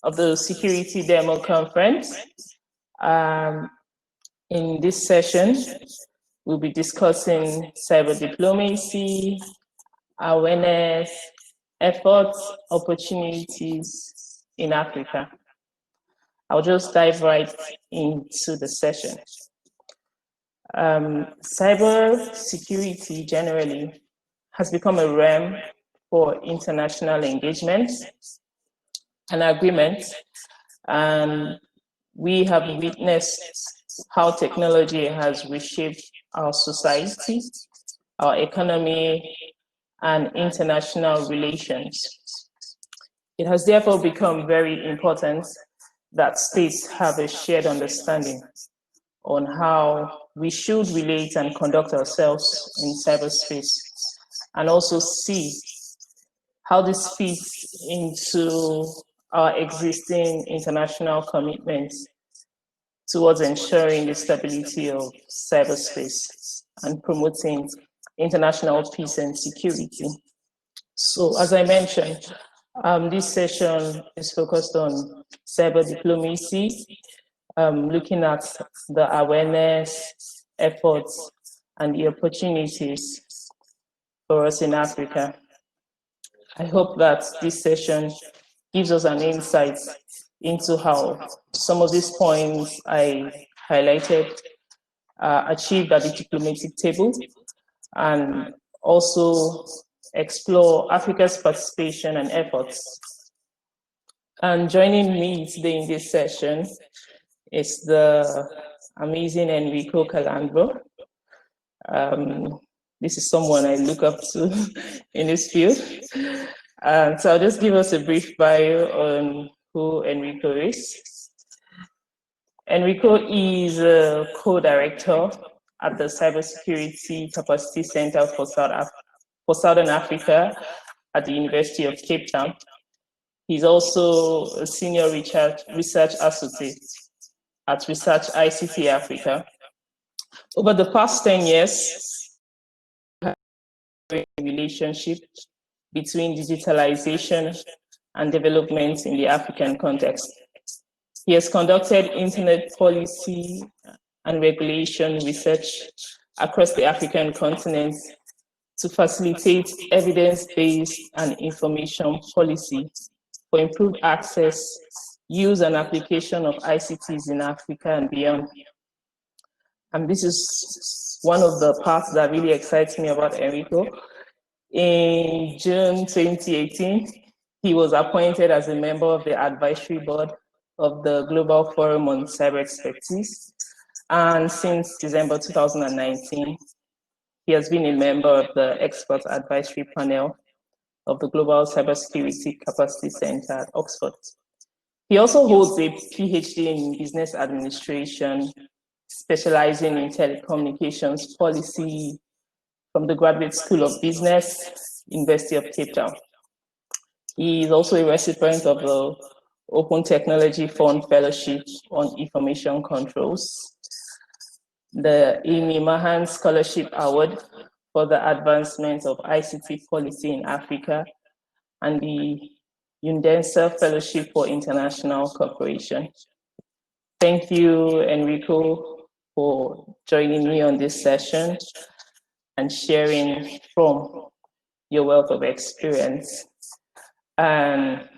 of the Security Demo Conference. Um, in this session, we'll be discussing cyber diplomacy, awareness, efforts, opportunities in Africa. I'll just dive right into the session. Cyber security generally has become a realm for international engagement and agreement, and we have witnessed how technology has reshaped our society, our economy, and international relations. It has therefore become very important that states have a shared understanding on how we should relate and conduct ourselves in cyberspace, and also see how this fits into our existing international commitments towards ensuring the stability of cyberspace and promoting international peace and security. So, as I mentioned, this session is focused on cyber diplomacy, looking at the awareness, efforts, and the opportunities for us in Africa. I hope that this session gives us an insight into how some of these points I highlighted are achieved at the diplomatic table, and also explore Africa's participation and efforts. And joining me today in this session is the amazing Enrico Calandro. This is someone I look up to in this field. So I'll just give us a brief bio on who Enrico is. Enrico is a co-director at the Cybersecurity Capacity Center for Southern Africa at the University of Cape Town. He's also a senior research associate at Research ICT Africa. Over the past 10 years, a relationship between digitalization and development in the African context. He has conducted internet policy and regulation research across the African continent to facilitate evidence-based and information policy for improved access, use, and application of ICTs in Africa and beyond. And this is one of the parts that really excites me about Enrico. In June 2018, he was appointed as a member of the advisory board of the Global Forum on Cyber Expertise. And since December 2019, he has been a member of the expert advisory panel of the Global Cybersecurity Capacity Center at Oxford. He also holds a PhD in business administration, specializing in telecommunications policy from the Graduate School of Business, University of Cape Town. He is also a recipient of the Open Technology Fund Fellowship on Information Controls, the Amy Mahan Scholarship Award for the Advancement of ICT Policy in Africa, and the Undensa Fellowship for International Cooperation. Thank you, Enrico, for joining me on this session and sharing from your wealth of experience. And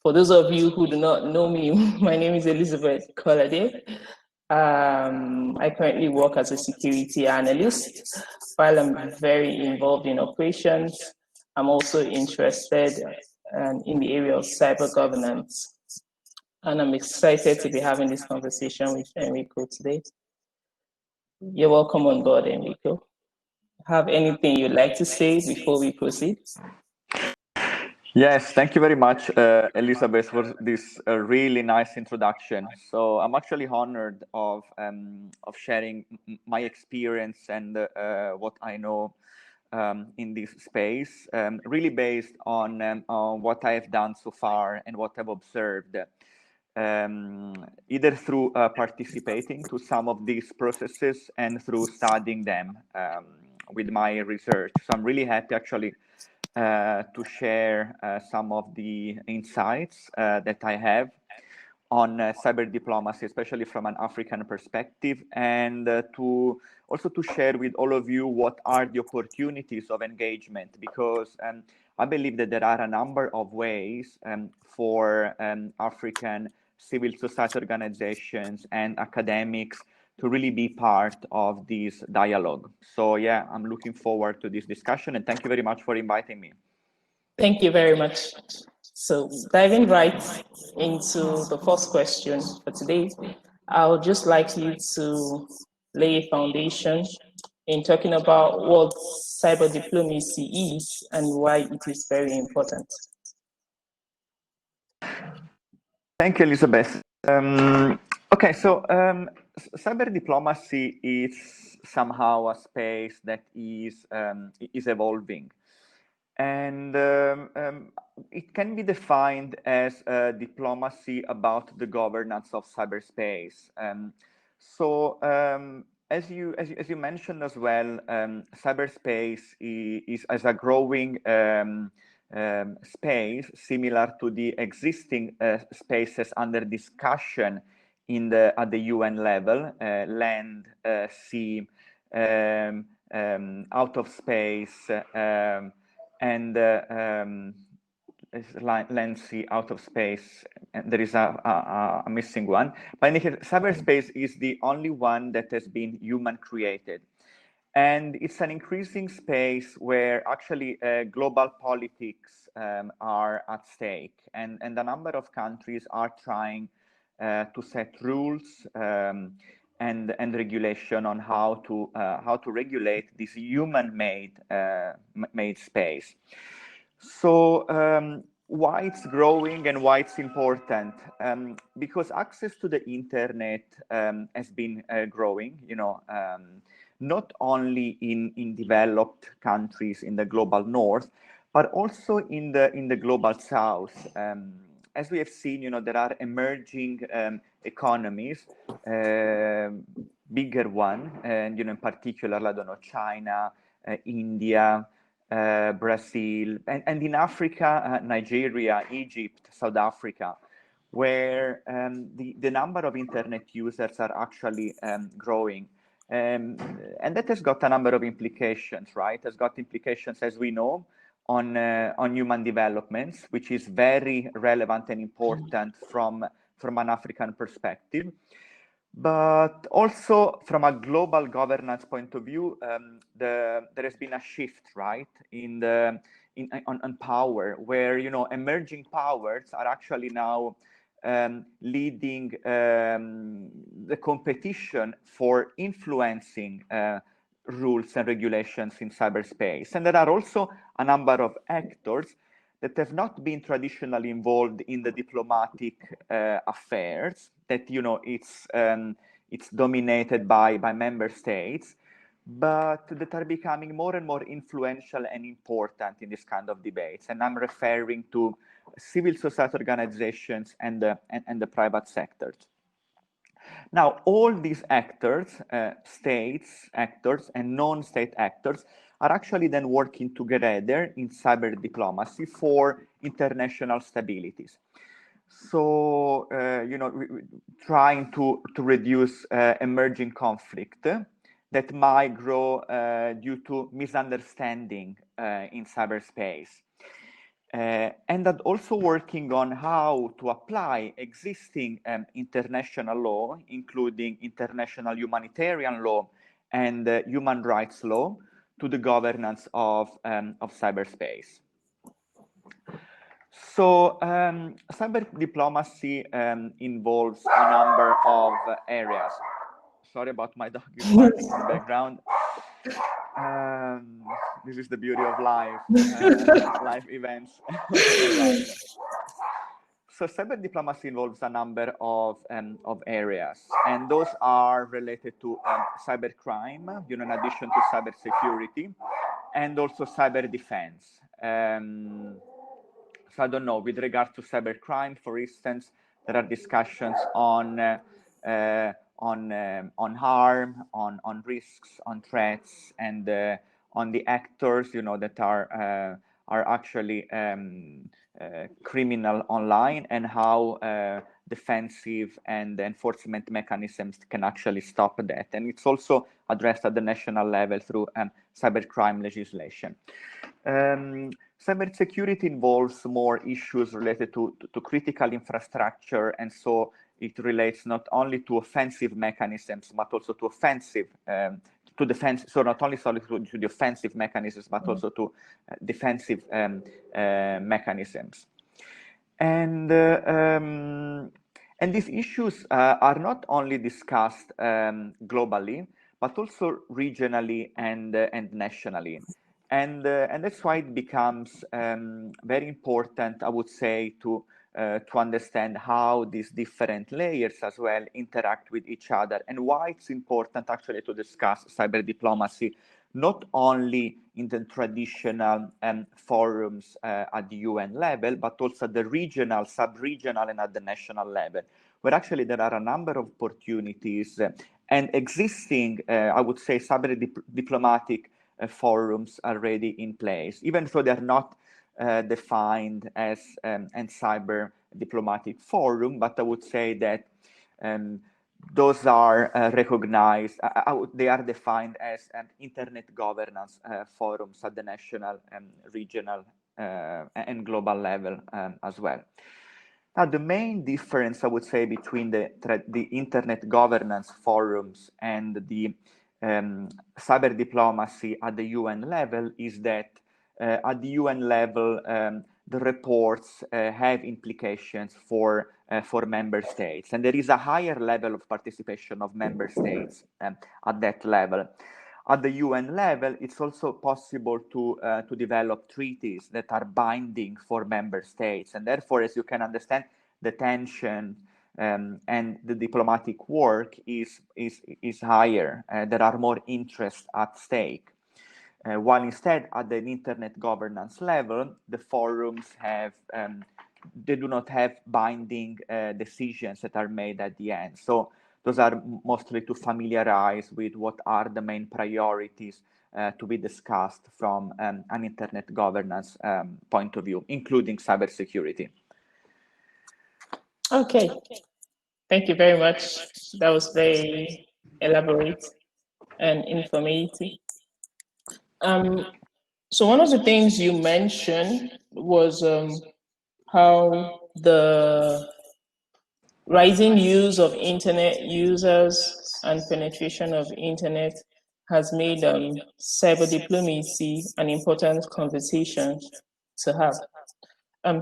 for those of you who do not know me, my name is Elizabeth Kolade. I currently work as a security analyst. While I'm very involved in operations, I'm also interested in the area of cyber governance. And I'm excited to be having this conversation with Enrico today. You're welcome on board, Enrico. Have anything you'd like to say before we proceed? Yes, thank you very much, Elizabeth, for this really nice introduction. So I'm actually honored of sharing my experience and what I know in this space, really based on what I have done so far and what I've observed, either through participating to some of these processes and through studying them with my research. So I'm really happy actually to share some of the insights that I have on cyber diplomacy, especially from an African perspective, and to also to share with all of you what are the opportunities of engagement, because I believe that there are a number of ways for African civil society organizations and academics to really be part of this dialogue. So yeah, I'm looking forward to this discussion, and thank you very much for inviting me. Thank you very much. So diving right into the first question for today, I would just like you to lay a foundation in talking about what cyber diplomacy is and why it is very important. Thank you, Elizabeth. Okay, so cyber diplomacy is somehow a space that is evolving, and it can be defined as diplomacy about the governance of cyberspace. As you mentioned as well, cyberspace is as a growing space similar to the existing spaces under discussion at the UN level, land, sea, out of space, and land, sea, out of space. And there is a missing one. But in cyberspace is the only one that has been human created. And it's an increasing space where actually global politics are at stake, and a number of countries are trying to set rules and regulation on how to regulate this human-made made space. So why it's growing and why it's important? Because access to the internet has been growing, not only in developed countries in the global north, but also in the global south. As we have seen, there are emerging economies, bigger one, and in particular, I don't know, China, India, Brazil, and in Africa, Nigeria, Egypt, South Africa, where the number of internet users are actually growing. And that has got a number of implications, right? Has got implications, as we know, on human developments, which is very relevant and important from an African perspective. But also from a global governance point of view, there has been a shift, right, on power, where emerging powers are actually now leading the competition for influencing rules and regulations in cyberspace. And there are also a number of actors that have not been traditionally involved in the diplomatic affairs, that it's dominated by member states, but that are becoming more and more influential and important in this kind of debates. And I'm referring to civil society organizations and the private sectors. Now, all these actors, states actors and non-state actors, are actually then working together in cyber diplomacy for international stabilities. So, trying to reduce emerging conflict that might grow due to misunderstanding in cyberspace. And that also working on how to apply existing international law, including international humanitarian law and human rights law, to the governance of cyberspace. So cyber diplomacy involves a number of areas. Sorry about my dog is barking in the background. This is the beauty of live events. So cyber diplomacy involves a number of areas, and those are related to cybercrime, in addition to cybersecurity, and also cyber defense. So I don't know, with regard to cybercrime, for instance, there are discussions on harm, on risks, on threats, and on the actors, that are actually criminal online, and how defensive and enforcement mechanisms can actually stop that. And it's also addressed at the national level through cybercrime legislation. Cybersecurity involves more issues related to critical infrastructure, and so it relates not only to offensive mechanisms, but also to offensive, to defense. So not only solely to the offensive mechanisms, but also to defensive mechanisms. And these issues are not only discussed globally, but also regionally and nationally. And that's why it becomes very important, I would say, to understand how these different layers as well interact with each other, and why it's important actually to discuss cyber diplomacy not only in the traditional forums at the UN level, but also at the regional, sub-regional, and at the national level, where actually there are a number of opportunities and existing, I would say, cyber diplomatic forums already in place, even though they're not defined as a cyber diplomatic forum, but I would say that those are recognized, they are defined as internet governance forums at the national, regional, and global level as well. Now, the main difference, I would say, between the internet governance forums and the cyber diplomacy at the UN level is that at the UN level, the reports have implications for member states, and there is a higher level of participation of member states at that level. At the UN level, it's also possible to develop treaties that are binding for member states, and therefore, as you can understand, the tension and the diplomatic work is higher. There are more interests at stake. While instead, at the internet governance level, the forums have they do not have binding decisions that are made at the end. So those are mostly to familiarize with what are the main priorities to be discussed from an internet governance point of view, including cybersecurity. Okay, thank you very much. That was very elaborate and informative. So one of the things you mentioned was how the rising use of internet users and penetration of internet has made cyber diplomacy an important conversation to have.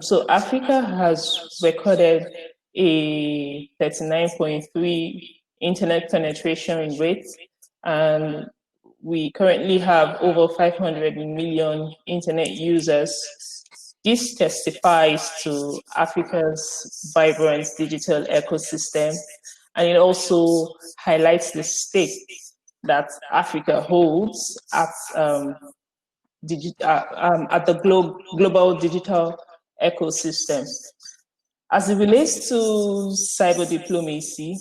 So Africa has recorded a 39.3 internet penetration rate, and we currently have over 500 million internet users. This testifies to Africa's vibrant digital ecosystem, and it also highlights the stake that Africa holds at the global digital ecosystem. As it relates to cyber diplomacy,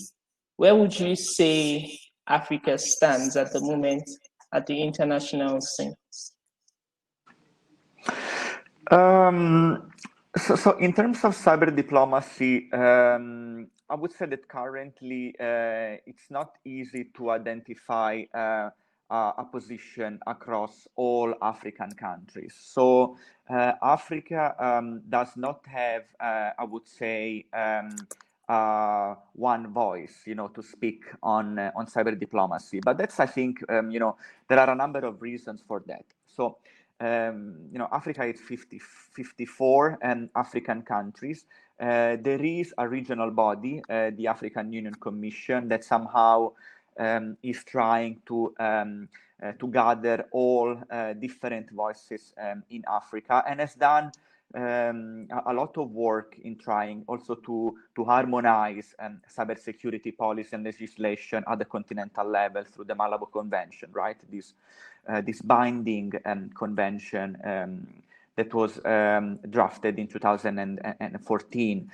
where would you say Africa stands at the moment at the international scene? So in terms of cyber diplomacy, I would say that currently it's not easy to identify a position across all African countries. So Africa does not have, I would say, one voice, to speak on cyber diplomacy. But that's, I think, there are a number of reasons for that. So, Africa is 54 African countries. There is a regional body, the African Union Commission, that somehow is trying to gather all different voices in Africa, and has done a lot of work in trying also to harmonize cybersecurity policy and legislation at the continental level through the Malabo Convention, right? This binding convention that was drafted in 2014.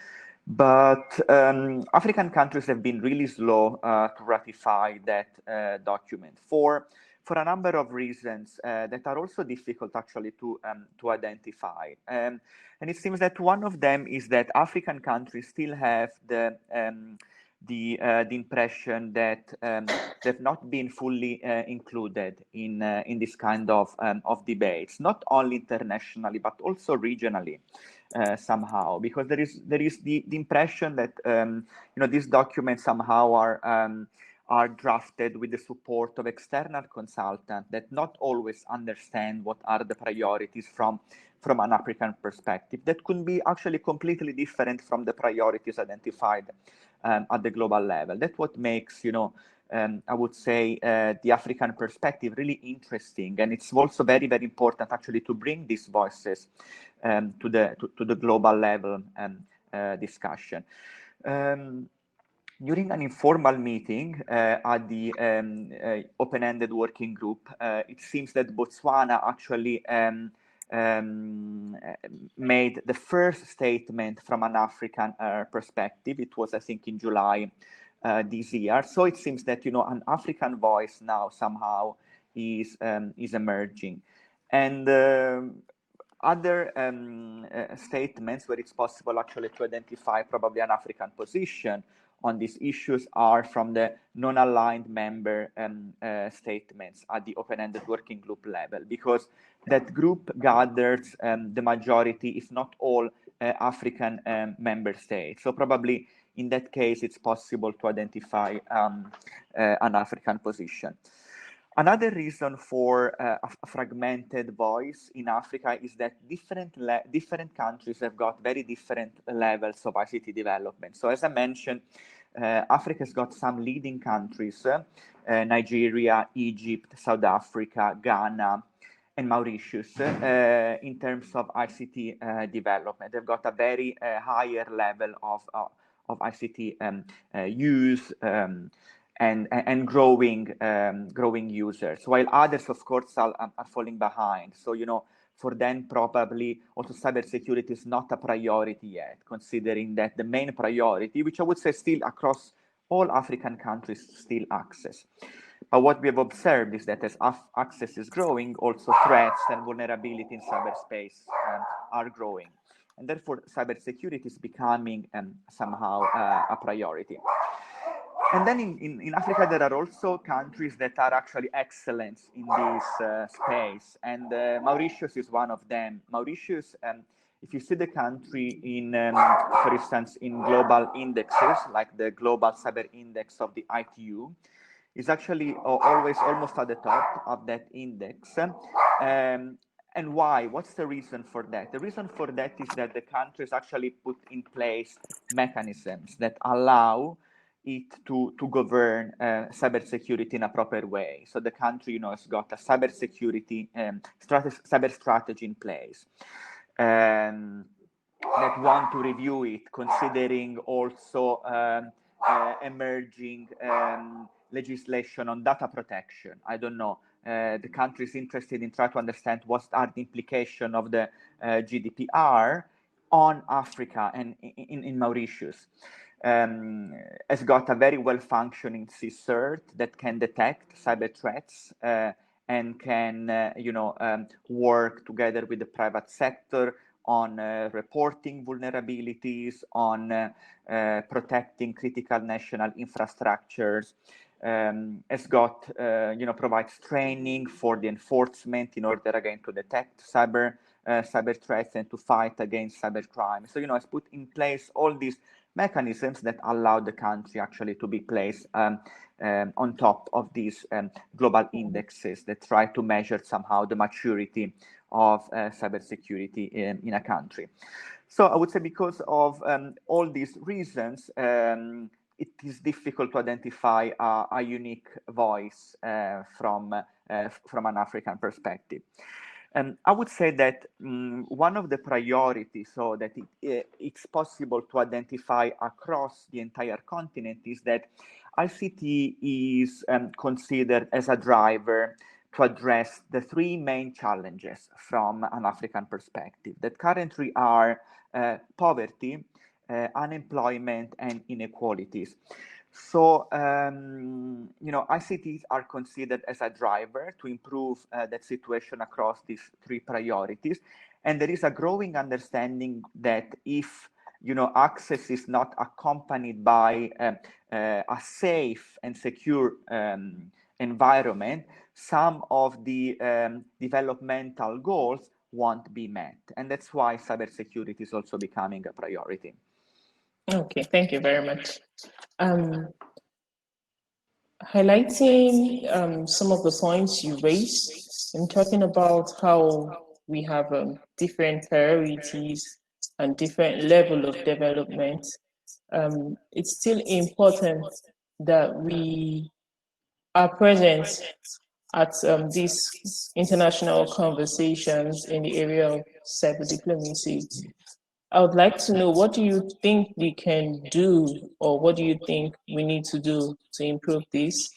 But African countries have been really slow to ratify that document for for a number of reasons that are also difficult actually to identify. And it seems that one of them is that African countries still have the impression that they've not been fully included in this kind of debates, not only internationally but also regionally. Somehow, because there is the impression that these documents somehow are drafted with the support of external consultants that not always understand what are the priorities from an African perspective. That could be actually completely different from the priorities identified at the global level. That's what makes I would say the African perspective really interesting, and it's also very, very important actually to bring these voices to the global level discussion. During an informal meeting at the open-ended working group, it seems that Botswana actually made the first statement from an African perspective. It was, I think, in July this year. So it seems that an African voice now somehow is emerging, and other statements where it's possible actually to identify probably an African position on these issues are from the non-aligned member statements at the open-ended working group level, because that group gathers the majority, if not all, African member states. So probably in that case, it's possible to identify an African position. Another reason for a fragmented voice in Africa is that different countries have got very different levels of ICT development. So as I mentioned, Africa's got some leading countries, Nigeria, Egypt, South Africa, Ghana, and Mauritius, in terms of ICT development. They've got a very higher level of ICT use, and growing users, while others, of course, are falling behind. So, for them, probably also cybersecurity is not a priority yet, considering that the main priority, which I would say still across all African countries, still access. But what we have observed is that as access is growing, also threats and vulnerability in cyberspace are growing. And therefore, cybersecurity is becoming somehow a priority. And then in Africa, there are also countries that are actually excellent in this space. And Mauritius is one of them. Mauritius, if you see the country in, for instance, in global indexes, like the Global Cyber Index of the ITU, is actually always almost at the top of that index. And why? What's the reason for that? The reason for that is that the countries actually put in place mechanisms that allow it to govern cybersecurity in a proper way. So the country, has got a cybersecurity cyber strategy in place. That want to review it, considering also emerging legislation on data protection. I don't know. The country is interested in trying to understand what are the implications of the GDPR on Africa and in Mauritius. Has got a very well-functioning CSIRT that can detect cyber threats and can, work together with the private sector on reporting vulnerabilities, on protecting critical national infrastructures. Has got, provides training for the enforcement in order, again, to detect cyber threats and to fight against cybercrime. So, has put in place all these mechanisms that allow the country actually to be placed on top of these global indexes that try to measure somehow the maturity of cybersecurity in a country. So I would say because of all these reasons, it is difficult to identify a unique voice from an African perspective. I would say that one of the priorities, so that it's possible to identify across the entire continent, is that ICT is considered as a driver to address the three main challenges from an African perspective that currently are poverty, unemployment, and inequalities. So, ICTs are considered as a driver to improve that situation across these three priorities. And there is a growing understanding that if, access is not accompanied by a safe and secure environment, some of the developmental goals won't be met. And that's why cybersecurity is also becoming a priority. Okay, thank you very much. Highlighting some of the points you raised and talking about how we have different priorities and different level of development, it's still important that we are present at these international conversations in the area of cyber diplomacy. I would like to know, what do you think we can do, or what do you think we need to do to improve this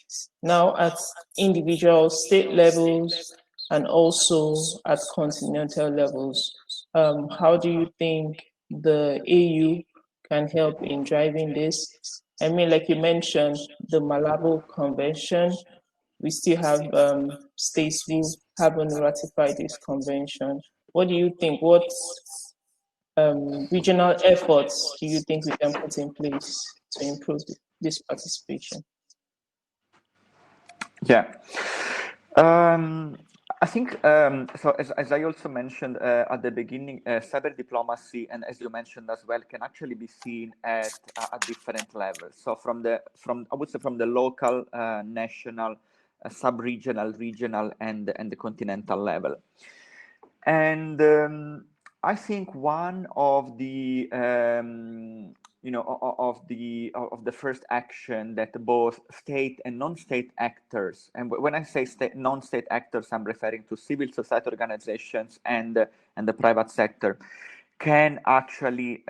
now at individual state levels and also at continental levels? How do you think the AU can help in driving this? I mean, like you mentioned, the Malabo Convention, we still have states who haven't ratified this convention. What do you think? What regional efforts do you think we can put in place to improve this participation? Yeah. I think so. As I also mentioned at the beginning, cyber diplomacy, and as you mentioned as well, can actually be seen at different levels. So from I would say from the local, national, sub-regional, regional, and the continental level. And I think one of the of the first action that both state and non-state actors, and when I say non-state actors, I'm referring to civil society organizations and the private sector, can actually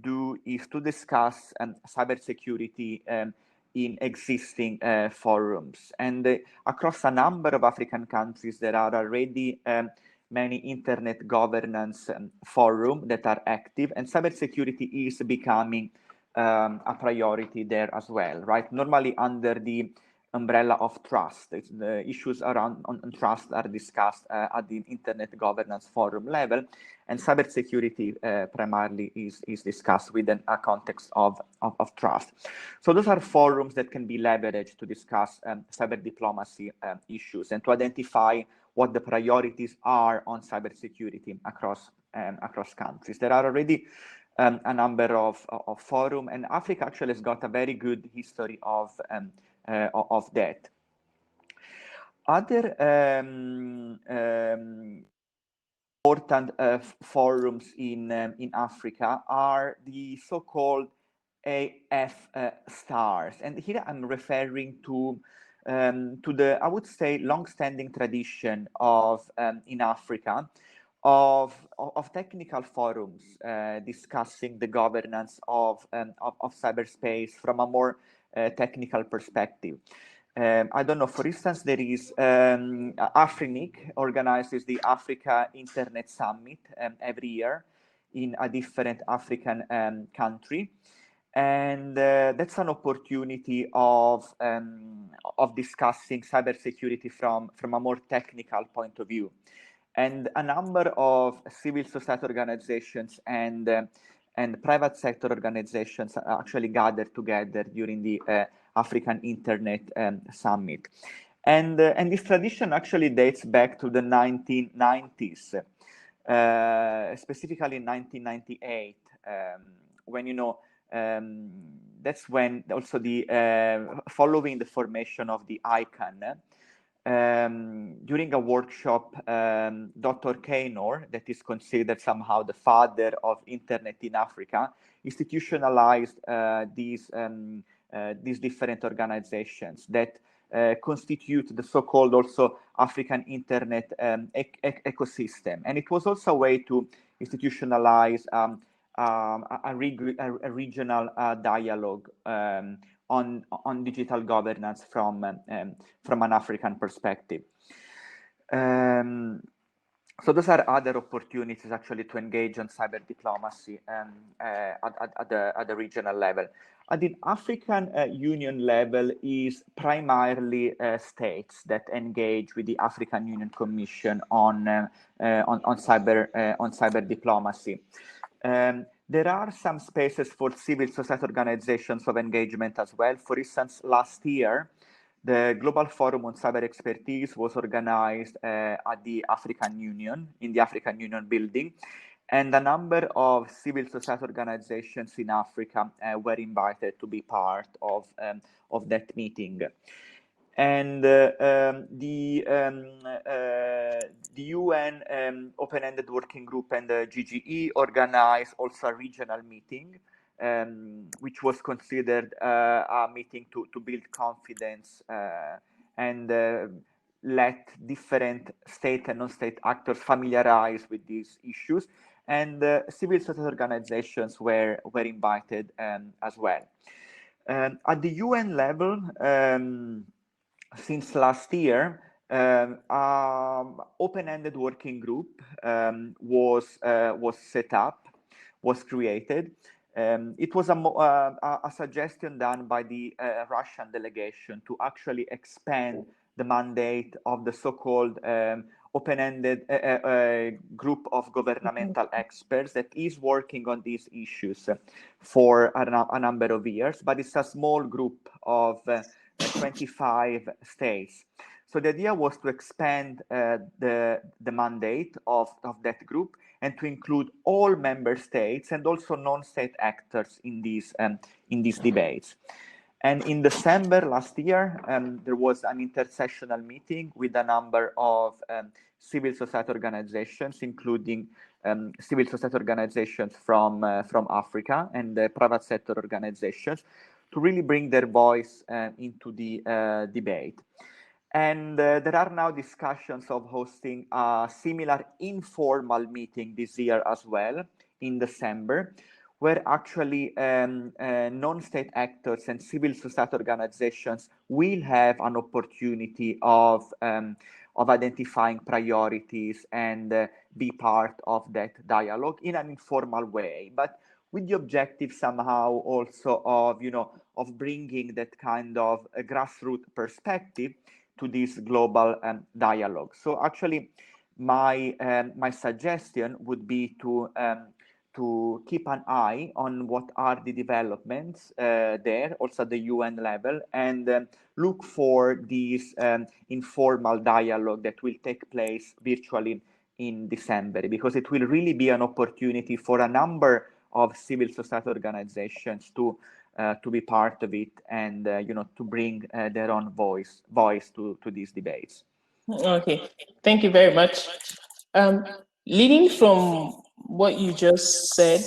do is to discuss cybersecurity in existing forums. And across a number of African countries, there are already many internet governance forums that are active, and cybersecurity is becoming a priority there as well, right? Normally under the umbrella of trust. The issues around on trust are discussed at the internet governance forum level, and cybersecurity primarily is discussed within a context of trust. So those are forums that can be leveraged to discuss cyber diplomacy issues and to identify what the priorities are on cybersecurity across countries. There are already a number of forums, and Africa actually has got a very good history of that. Other important forums in Africa are the so-called AF stars, and here I'm referring to the, I would say, long-standing tradition of in Africa of technical forums discussing the governance of cyberspace from a more technical perspective. I don't know, for instance, there is Afrinic organizes the Africa Internet Summit every year in a different African country. And that's an opportunity of discussing cybersecurity from a more technical point of view. And a number of civil society organizations and private sector organizations actually gathered together during the African Internet Summit. And this tradition actually dates back to the 1990s, specifically in 1998, when, that's when also the following the formation of the ICANN, during a workshop, Dr. Kaynor, that is considered somehow the father of internet in Africa, institutionalized these different organizations that constitute the so-called also African internet ecosystem. And it was also a way to institutionalize a regional dialogue on digital governance from an African perspective. So those are other opportunities actually to engage on cyber diplomacy at the regional level. At the African Union level is primarily states that engage with the African Union Commission on cyber diplomacy. There are some spaces for civil society organizations of engagement as well. For instance, last year, the Global Forum on Cyber Expertise was organized at the African Union, in the African Union building, and a number of civil society organizations in Africa were invited to be part of that meeting. And the UN Open-Ended Working Group and the GGE organized also a regional meeting, which was considered a meeting to build confidence and let different state and non-state actors familiarize with these issues. And civil society organizations were invited as well. At the UN level, since last year, open-ended working group was set up, was created. It was a suggestion done by the Russian delegation to actually expand the mandate of the so-called open-ended group of governmental experts that is working on these issues for a number of years, but it's a small group of 25 states. So the idea was to expand the mandate of that group and to include all member states and also non-state actors in these debates. And in December last year, there was an intersessional meeting with a number of civil society organizations, including civil society organizations from Africa and private sector organizations, to really bring their voice into the debate. And there are now discussions of hosting a similar informal meeting this year as well in December, where actually non-state actors and civil society organizations will have an opportunity of identifying priorities and be part of that dialogue in an informal way, but with the objective somehow also of, of bringing that kind of a grassroots perspective to this global dialogue. So actually, my suggestion would be to keep an eye on what are the developments there, also at the UN level, and look for these informal dialogue that will take place virtually in December, because it will really be an opportunity for a number of civil society organizations to be part of it and to bring their own voice to these debates. Okay, thank you very much. Leading from what you just said,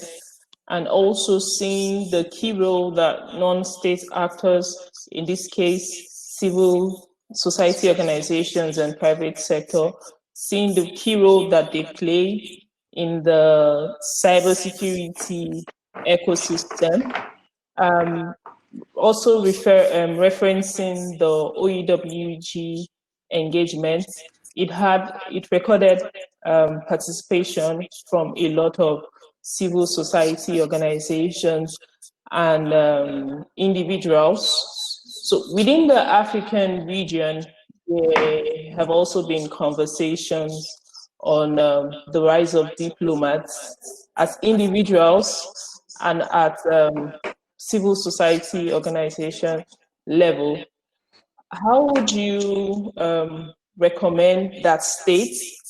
and also seeing the key role that non-state actors, in this case, civil society organizations and private sector, seeing the key role that they play in the cybersecurity ecosystem. Also referencing the OEWG engagement, it recorded participation from a lot of civil society organizations and individuals. So within the African region, there have also been conversations on the rise of diplomats as individuals and at civil society organization level. How would you recommend that states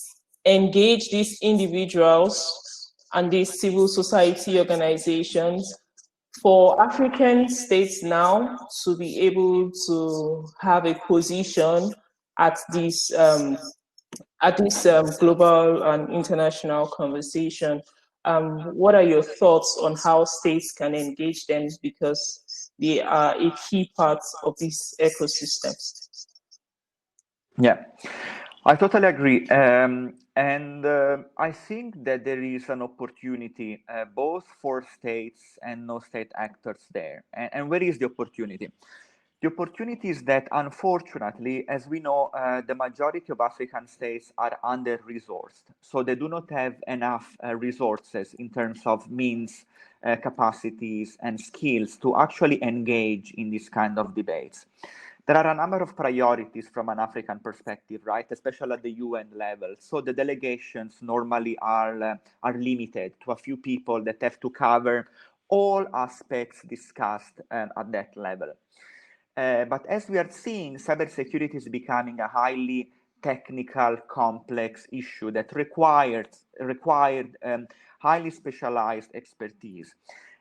engage these individuals and these civil society organizations for African states now to be able to have a position at this global and international conversation? What are your thoughts on how states can engage them, because they are a key part of this ecosystem? Yeah, I totally agree. And I think that there is an opportunity both for states and no state actors there. And where is the opportunity? The opportunity is that, unfortunately, as we know, the majority of African states are under-resourced. So they do not have enough resources in terms of means, capacities, and skills to actually engage in this kind of debates. There are a number of priorities from an African perspective, right? Especially at the UN level. So the delegations normally are limited to a few people that have to cover all aspects discussed at that level. But as we are seeing, cybersecurity is becoming a highly technical, complex issue that required highly specialized expertise.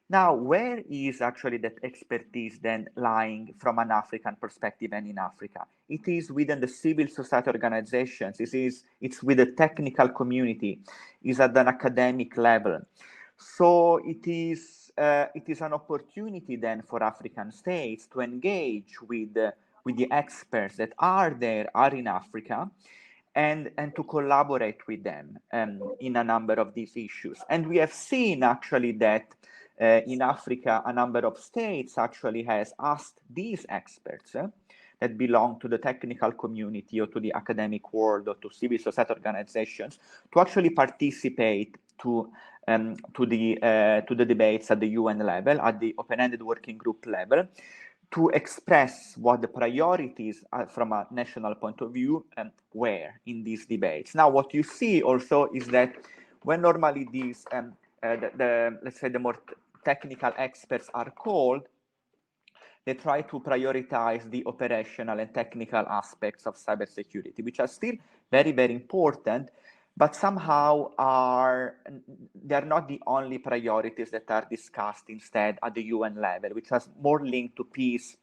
Now, where is actually that expertise then lying from an African perspective and in Africa? It is within the civil society organizations. It's with the technical community. It's at an academic level. So it is an opportunity then for African states to engage with the experts that are in Africa, and to collaborate with them in a number of these issues. And we have seen actually that in Africa, a number of states actually has asked these experts that belong to the technical community or to the academic world or to civil society organizations to actually participate to the debates at the UN level, at the open-ended working group level, to express what the priorities from a national point of view were in these debates. Now, what you see also is that when normally these, let's say the more technical experts are called, they try to prioritize the operational and technical aspects of cybersecurity, which are still very, very important, but somehow they're not the only priorities that are discussed instead at the UN level, which has more linked to peace,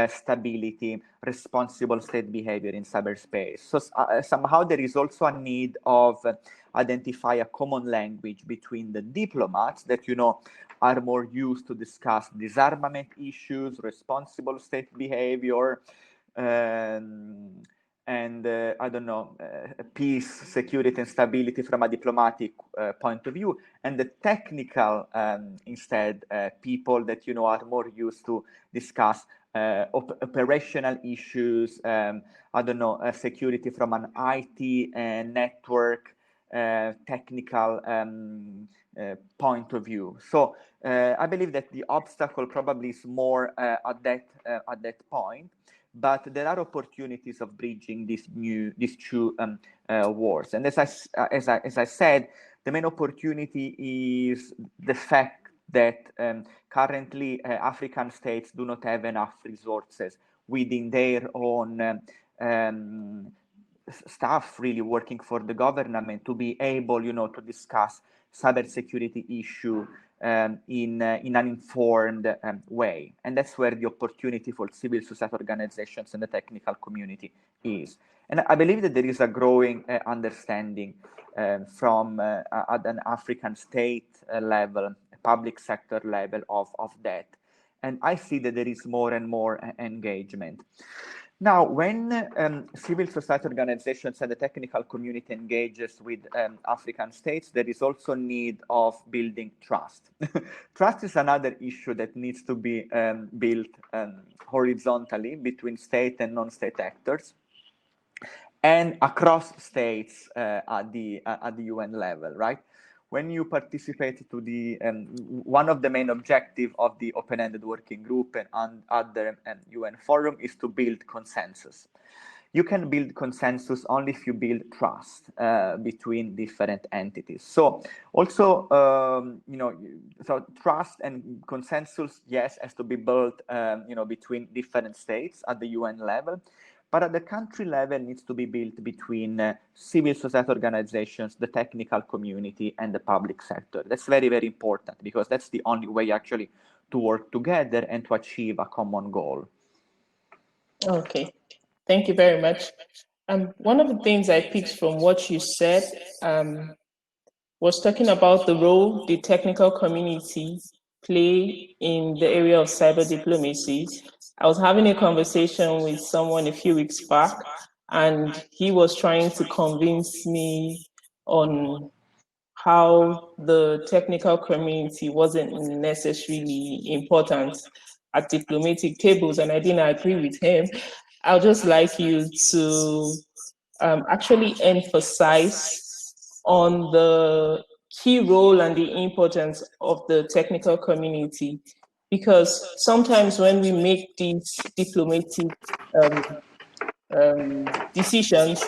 stability, responsible state behavior in cyberspace. So somehow there is also a need of identify a common language between the diplomats that, you know, are more used to discuss disarmament issues, responsible state behavior, and I don't know, peace, security, and stability from a diplomatic point of view, and the technical instead people that, you know, are more used to discuss operational issues, I don't know, security from an IT and network technical point of view. So I believe that the obstacle probably is more at that point, but there are opportunities of bridging these two wars. And as I said, the main opportunity is the fact that currently African states do not have enough resources within their own staff really working for the government to be able, you know, to discuss cybersecurity issue in an informed way. And that's where the opportunity for civil society organizations and the technical community is. And I believe that there is a growing understanding from at an African state level, public sector level of that. And I see that there is more and more engagement. Now, when civil society organizations and the technical community engages with African states, there is also need of building trust. Trust is another issue that needs to be built horizontally between state and non-state actors, and across states at the UN level, right? When you participate to the one of the main objectives of the open-ended working group and other UN forum is to build consensus. You can build consensus only if you build trust between different entities. So also, you know, so trust and consensus, yes, has to be built, you know, between different states at the UN level. But at the country level, needs to be built between civil society organizations, the technical community, and the public sector. That's very, very important, because that's the only way actually to work together and to achieve a common goal. Okay, thank you very much. One of the things I picked from what you said was talking about the role the technical community play in the area of cyber diplomacy. I was having a conversation with someone a few weeks back, and he was trying to convince me on how the technical community wasn't necessarily important. at diplomatic tables, and I didn't agree with him, I'd just like you to actually emphasize on the key role and the importance of the technical community. Because sometimes when we make these diplomatic decisions,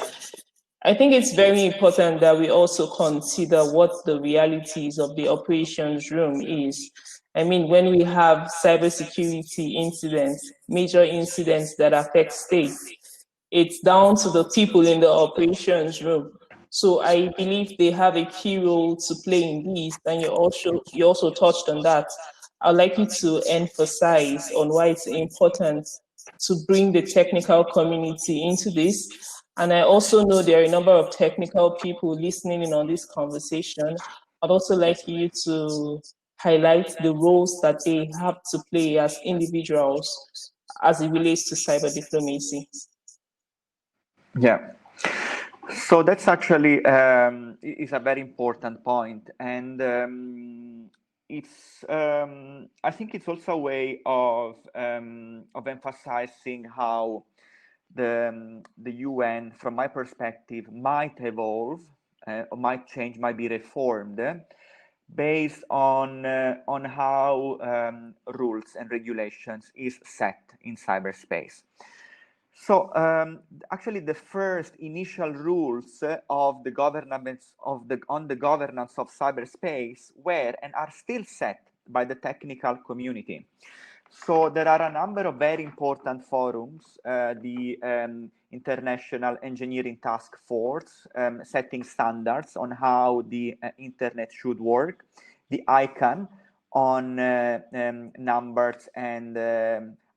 I think it's very important that we also consider what the realities of the operations room is. I mean, when we have cybersecurity incidents, major incidents that affect states, it's down to the people in the operations room. So I believe they have a key role to play in this, and you also touched on that. I'd like you to emphasize on why it's important to bring the technical community into this. And I also know there are a number of technical people listening in on this conversation. I'd also like you to highlight the roles that they have to play as individuals as it relates to cyber diplomacy. Yeah. So that's actually is a very important point, and it's I think it's also a way of emphasizing how the UN, from my perspective, might evolve, or might change, might be reformed, based on how rules and regulations is set in cyberspace. So actually, the first initial rules of the governance on the governance of cyberspace were and are still set by the technical community. So there are a number of very important forums, the International Engineering Task Force, setting standards on how the internet should work, the ICANN on numbers and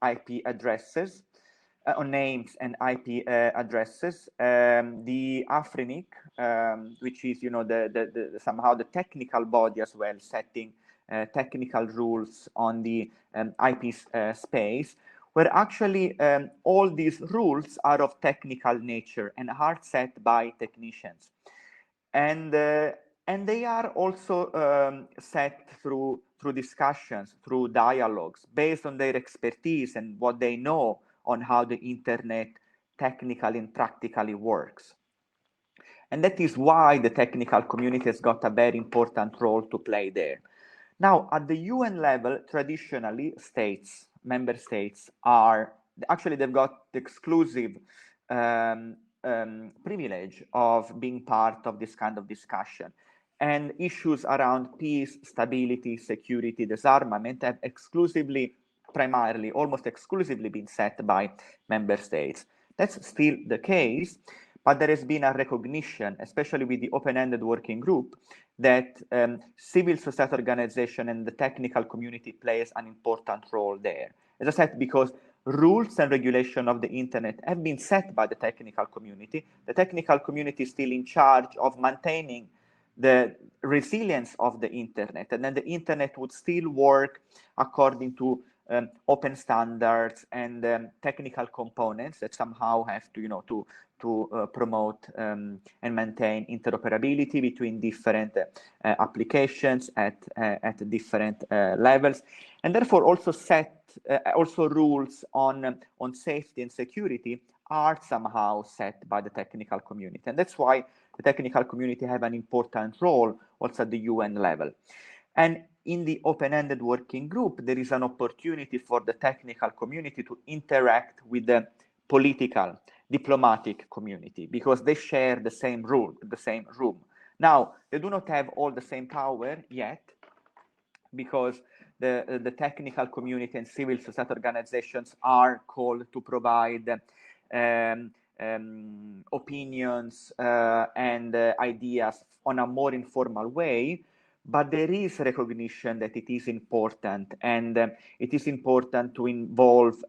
IP addresses, on names and IP addresses, the AFRINIC, which is the somehow the technical body as well, setting technical rules on the IP space, where actually all these rules are of technical nature and are set by technicians, and they are also set through discussions, through dialogues, based on their expertise and what they know on how the internet technically and practically works. And that is why the technical community has got a very important role to play there. Now, at the UN level, traditionally, member states are, actually they've got the exclusive privilege of being part of this kind of discussion. And issues around peace, stability, security, disarmament have primarily, almost exclusively been set by member states. That's still the case, but there has been a recognition, especially with the open-ended working group, that civil society organization and the technical community plays an important role there. As I said, because rules and regulation of the internet have been set by the technical community. The technical community is still in charge of maintaining the resilience of the internet, and then the internet would still work according to open standards and technical components that somehow have to promote and maintain interoperability between different applications at different levels, and therefore also set also rules on safety and security are somehow set by the technical community, and that's why the technical community have an important role also at the UN level. And in the open-ended working group, there is an opportunity for the technical community to interact with the political, diplomatic community, because they share the same room. Now, they do not have all the same power yet, because the technical community and civil society organizations are called to provide opinions and ideas on a more informal way. But there is recognition that it is important, and it is important to involve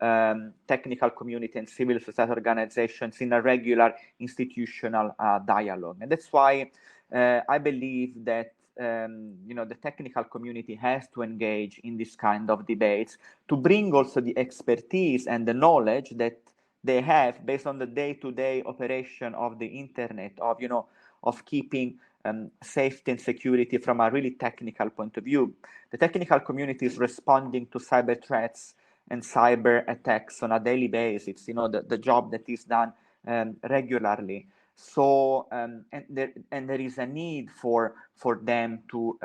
technical community and civil society organizations in a regular institutional dialogue. And that's why I believe that the technical community has to engage in this kind of debates, to bring also the expertise and the knowledge that they have based on the day-to-day operation of the internet, of keeping safety and security from a really technical point of view. The technical community is responding to cyber threats and cyber attacks on a daily basis, the job that is done regularly. So and there is a need for them to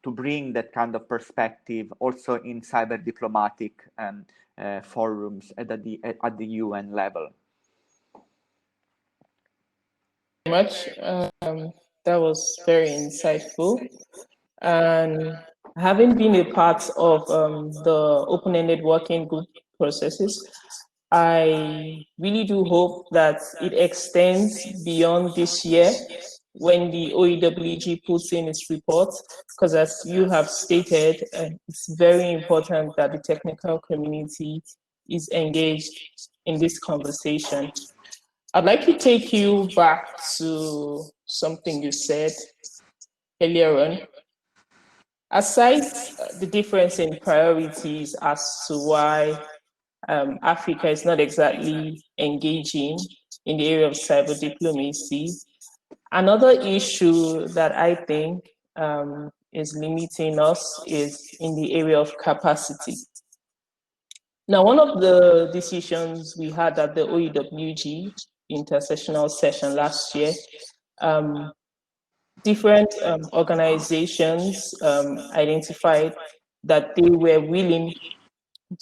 bring that kind of perspective also in cyber diplomatic forums at the UN level. Much. That was very insightful. And having been a part of the open-ended working group processes, I really do hope that it extends beyond this year when the OEWG puts in its report, because as you have stated, it's very important that the technical community is engaged in this conversation. I'd like to take you back to something you said earlier on. Aside the difference in priorities as to why Africa is not exactly engaging in the area of cyber diplomacy, another issue that I think is limiting us is in the area of capacity. Now, one of the decisions we had at the OEWG intersessional session last year, different organizations identified that they were willing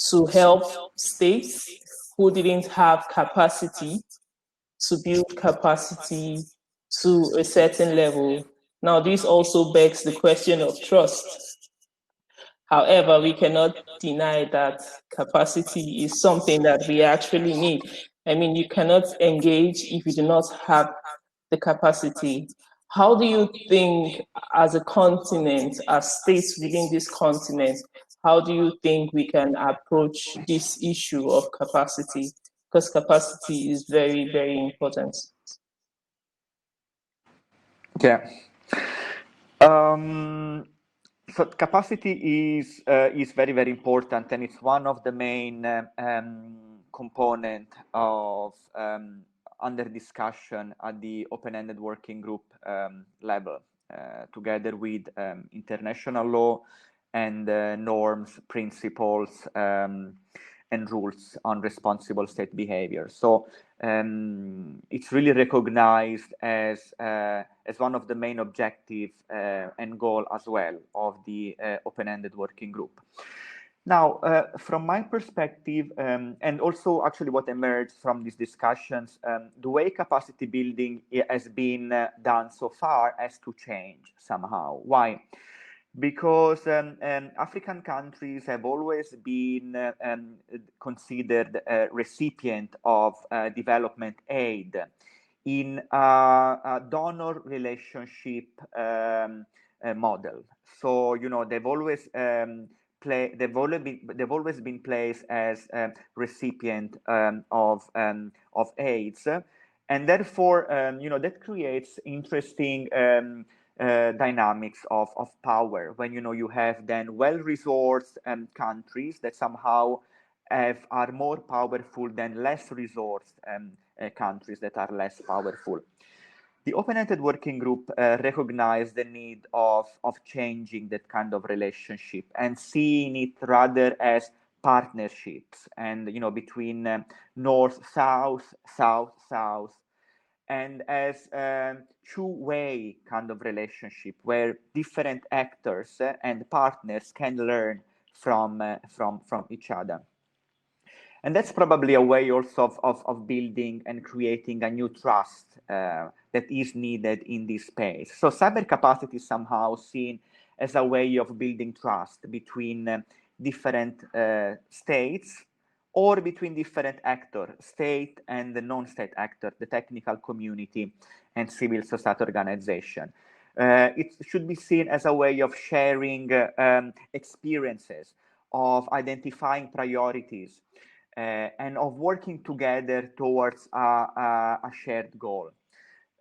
to help states who didn't have capacity to build capacity to a certain level. Now, this also begs the question of trust. However, we cannot deny that capacity is something that we actually need. I mean, you cannot engage if you do not have the capacity. How do you think, as a continent, as states within this continent, how do you think we can approach this issue of capacity? Because capacity is very, very important. Yeah. So capacity is very, very important, and it's one of the main component of under discussion at the open-ended working group level, together with international law and norms, principles, and rules on responsible state behavior. So it's really recognized as one of the main objectives and goal as well of the open-ended working group. Now, from my perspective, and also actually what emerged from these discussions, the way capacity building has been done so far has to change somehow. Why? Because African countries have always been considered a recipient of development aid in a donor relationship model. So, they've always they've always been placed as a recipient of aids, and therefore, that creates interesting dynamics of power when you have then well-resourced countries that somehow are more powerful than less resourced countries that are less powerful. The open-ended working group recognized the need of changing that kind of relationship and seeing it rather as partnerships and between north, south, south, south, and as a two-way kind of relationship where different actors and partners can learn from each other. And that's probably a way also of building and creating a new trust that is needed in this space. So cyber capacity is somehow seen as a way of building trust between different states or between different actors, state and the non-state actor, the technical community and civil society organization. It should be seen as a way of sharing experiences, of identifying priorities, and of working together towards a shared goal.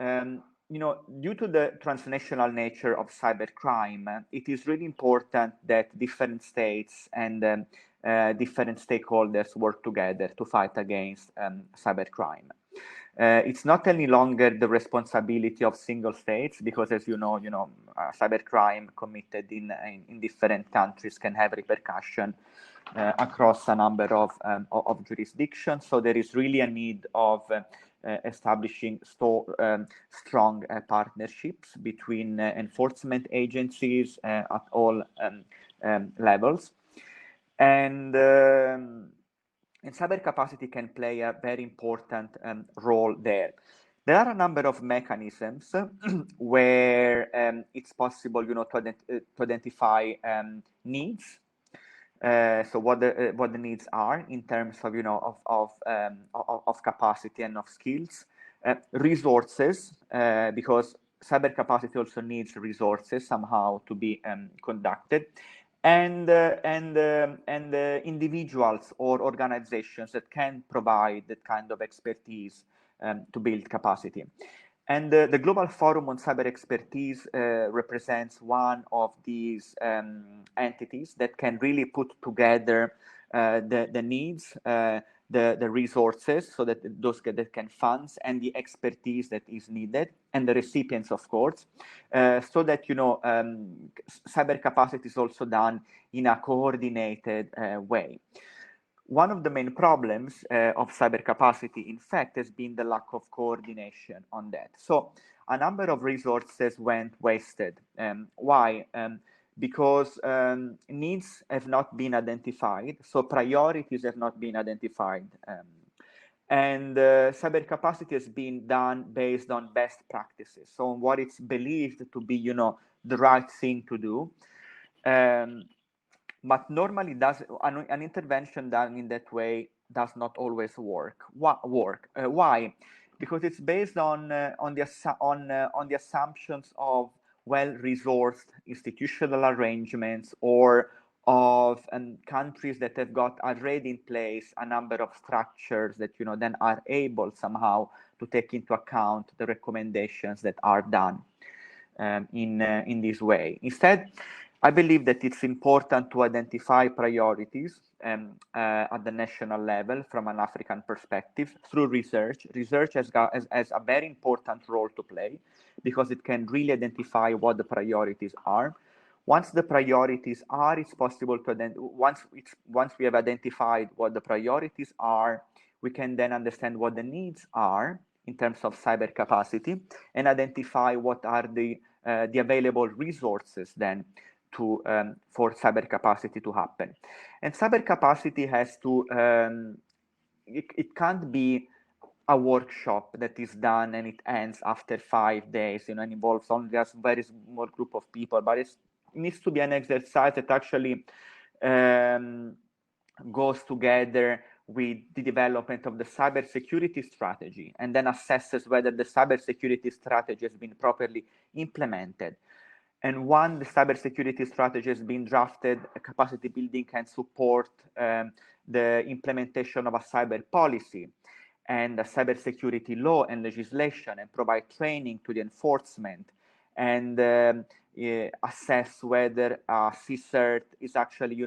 Due to the transnational nature of cybercrime, it is really important that different states and different stakeholders work together to fight against cybercrime. It's not any longer the responsibility of single states, because, as you know, cybercrime committed in different countries can have repercussion across a number of jurisdictions. So there is really a need of establishing strong partnerships between enforcement agencies at all levels. And cyber capacity can play a very important role there. There are a number of mechanisms where it's possible, to identify needs. So what the needs are in terms of, of capacity and of skills, resources, because cyber capacity also needs resources somehow to be conducted, and individuals or organizations that can provide that kind of expertise to build capacity. And the Global Forum on Cyber Expertise represents one of these entities that can really put together the needs, the resources, so that those that can funds, and the expertise that is needed, and the recipients, of course, so that, cyber capacity is also done in a coordinated way. One of the main problems of cyber capacity, in fact, has been the lack of coordination on that. So a number of resources went wasted. Why? Because needs have not been identified, so priorities have not been identified. And cyber capacity has been done based on best practices, so on what it's believed to be, the right thing to do. But normally an intervention done in that way does not always work. Why? Because it's based on the assumptions of well-resourced institutional arrangements, or of countries that have got already in place a number of structures that, then are able somehow to take into account the recommendations that are done in this way. Instead, I believe that it's important to identify priorities at the national level from an African perspective through research. Research has a very important role to play, because it can really identify what the priorities are. Once the priorities are, it's possible to once we have identified what the priorities are, we can then understand what the needs are in terms of cyber capacity, and identify what are the available resources then for cyber capacity to happen. And cyber capacity has to, it can't be a workshop that is done and it ends after 5 days, and involves only just very small group of people, but it needs to be an exercise that actually goes together with the development of the cybersecurity strategy, and then assesses whether the cybersecurity strategy has been properly implemented. And when the cybersecurity strategy has been drafted, capacity building can support the implementation of a cyber policy and a cybersecurity law and legislation, and provide training to the enforcement, and assess whether CSIRT is actually,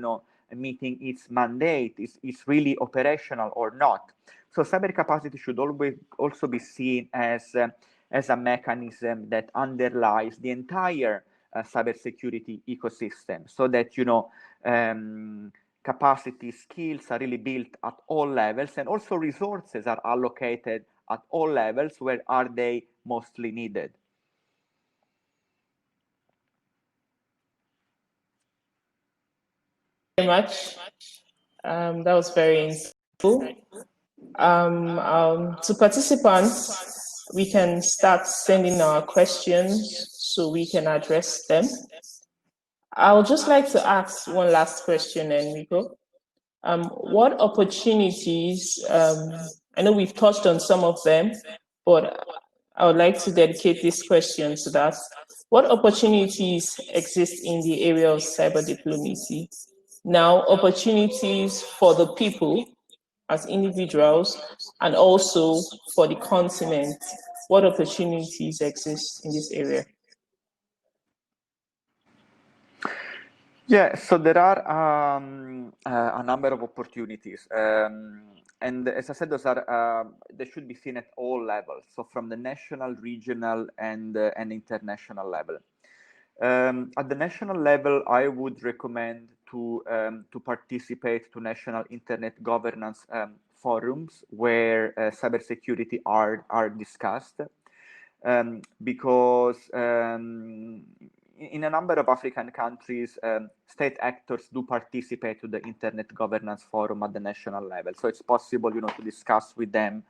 meeting its mandate, is really operational or not. So cyber capacity should always also be seen as a mechanism that underlies the entire cybersecurity ecosystem, so that, capacity skills are really built at all levels, and also resources are allocated at all levels where are they mostly needed. Very much. That was very insightful. To participants, we can start sending our questions so we can address them. I would just like to ask one last question, Enrico. What opportunities, I know we've touched on some of them, but I would like to dedicate this question to that. What opportunities exist in the area of cyber diplomacy? Now, opportunities for the people as individuals, and also for the continent. What opportunities exist in this area? Yeah, so there are a number of opportunities, and as I said, those are they should be seen at all levels. So from the national, regional, and international level. At the national level, I would recommend to participate to national internet governance forums where cybersecurity are discussed, because in a number of African countries, state actors do participate to the Internet Governance Forum at the national level. So it's possible, to discuss with them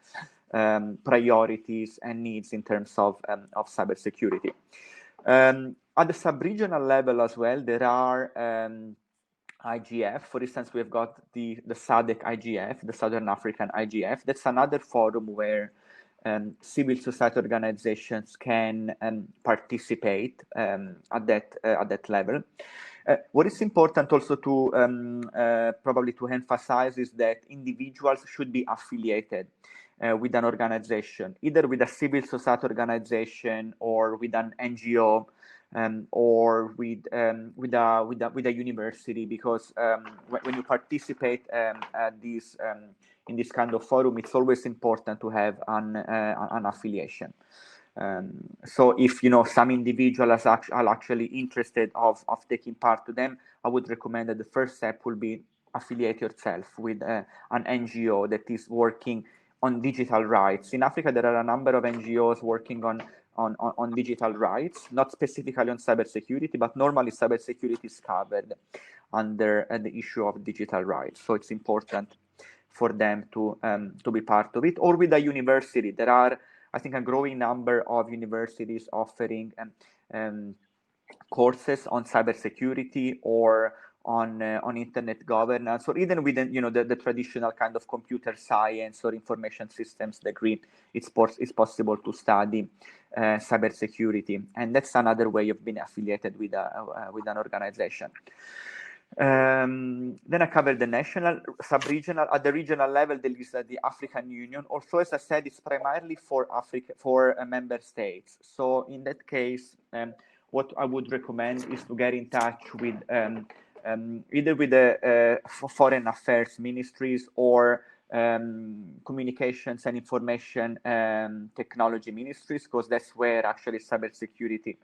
priorities and needs in terms of cybersecurity. At the sub-regional level as well, there are IGF. For instance, we've got the SADC IGF, the Southern African IGF. That's another forum where civil society organizations can participate at that level. What is important also to probably to emphasize is that individuals should be affiliated with an organization, either with a civil society organization or with an NGO, or with a university, because when you participate at these in this kind of forum, it's always important to have an affiliation. So if some individuals are actually interested of taking part to them, I would recommend that the first step will be affiliate yourself with an NGO that is working on digital rights. In Africa, there are a number of NGOs working on digital rights, not specifically on cybersecurity, but normally cybersecurity is covered under the issue of digital rights. So it's important for them to be part of it. Or with a university, there are, I think, a growing number of universities offering courses on cybersecurity or on internet governance, or even within the traditional kind of computer science or information systems degree. It's possible to study cybersecurity, and that's another way of being affiliated with an organization. Then I covered the national, sub-regional. At the regional level, there is the African Union. Also, as I said, it's primarily for Africa, for member states. So in that case, what I would recommend is to get in touch with either with the foreign affairs ministries or communications and information technology ministries, because that's where actually cybersecurity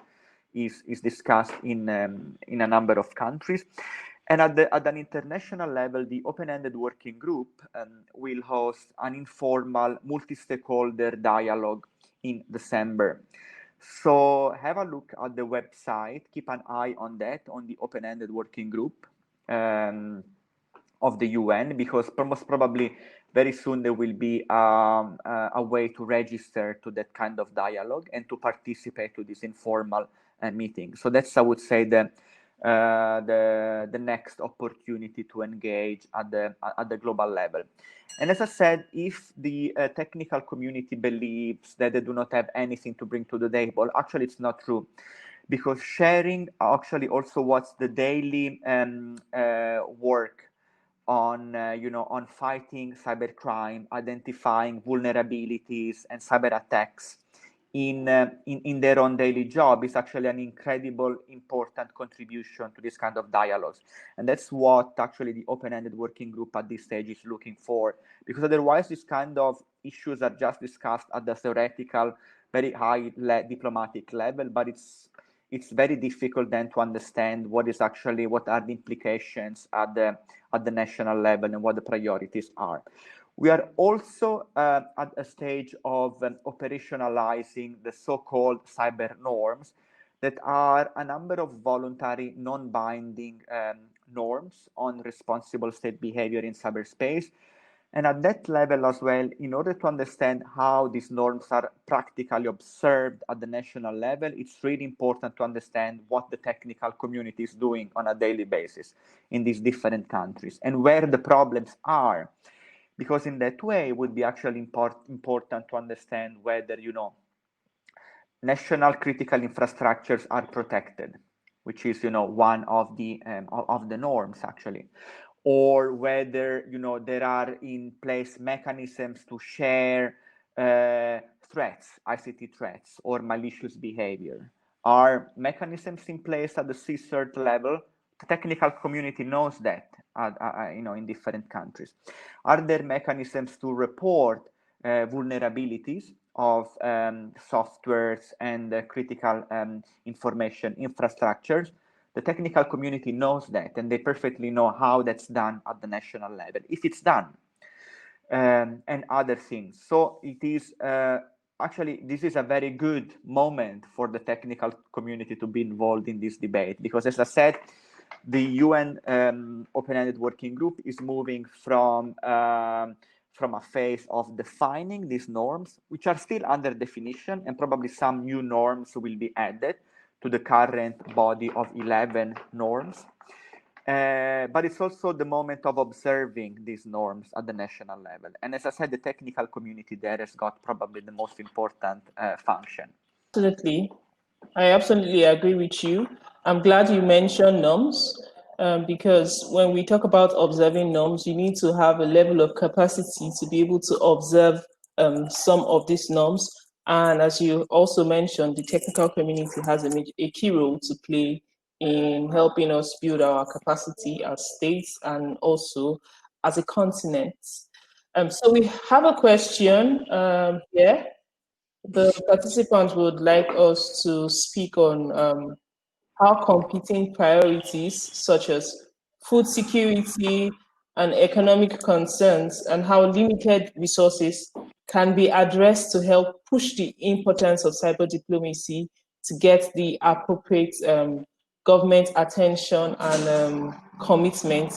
is discussed in a number of countries. And at an international level, the open-ended working group will host an informal multi-stakeholder dialogue in December. So have a look at the website, keep an eye on that, on the open-ended working group of the UN, because most probably very soon there will be a way to register to that kind of dialogue and to participate to this informal meeting. So that's, I would say, the next opportunity to engage at the global level. And as I said, if the technical community believes that they do not have anything to bring to the table, actually it's not true, because sharing actually also what's the daily work on on fighting cybercrime, identifying vulnerabilities and cyber attacks in their own daily job is actually an incredible important contribution to this kind of dialogues. And that's what actually the open-ended working group at this stage is looking for, because otherwise this kind of issues are just discussed at the theoretical, very high diplomatic level, but it's very difficult then to understand what are the implications at the national level and what the priorities are. We are also at a stage of operationalizing the so-called cyber norms, that are a number of voluntary, non-binding norms on responsible state behavior in cyberspace. And at that level as well, in order to understand how these norms are practically observed at the national level, it's really important to understand what the technical community is doing on a daily basis in these different countries and where the problems are. Because in that way, it would be actually important to understand whether, national critical infrastructures are protected, which is, one of the norms actually, or whether there are in place mechanisms to share threats, ICT threats, or malicious behavior. Are mechanisms in place at the CSIRT level the technical community knows that, in different countries. Are there mechanisms to report vulnerabilities of softwares and critical information infrastructures? The technical community knows that, and they perfectly know how that's done at the national level, if it's done, and other things. So it is actually, this is a very good moment for the technical community to be involved in this debate, because as I said, the UN Open-Ended Working Group is moving from a phase of defining these norms, which are still under definition, and probably some new norms will be added to the current body of 11 norms. But it's also the moment of observing these norms at the national level. And as I said, the technical community there has got probably the most important function. Absolutely. I absolutely agree with you. I'm glad you mentioned norms, because when we talk about observing norms, you need to have a level of capacity to be able to observe some of these norms. And as you also mentioned, the technical community has a key role to play in helping us build our capacity as states and also as a continent. So we have a question here. The participants would like us to speak on how competing priorities such as food security and economic concerns and how limited resources can be addressed to help push the importance of cyber diplomacy to get the appropriate government attention and commitment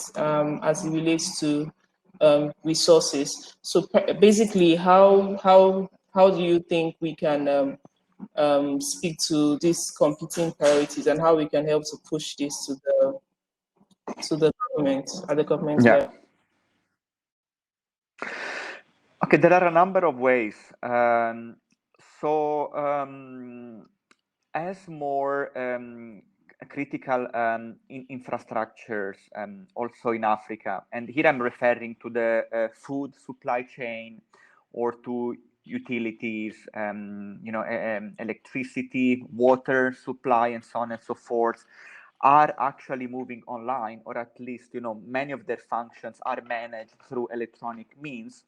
as it relates to resources. So basically, how do you think we can speak to these competing priorities and how we can help to push this to the government at the government Yeah. level? Okay, there are a number of ways. As more critical infrastructures, also in Africa, and here I'm referring to the food supply chain or to utilities, electricity, water supply, and so on and so forth, are actually moving online, or at least, many of their functions are managed through electronic means.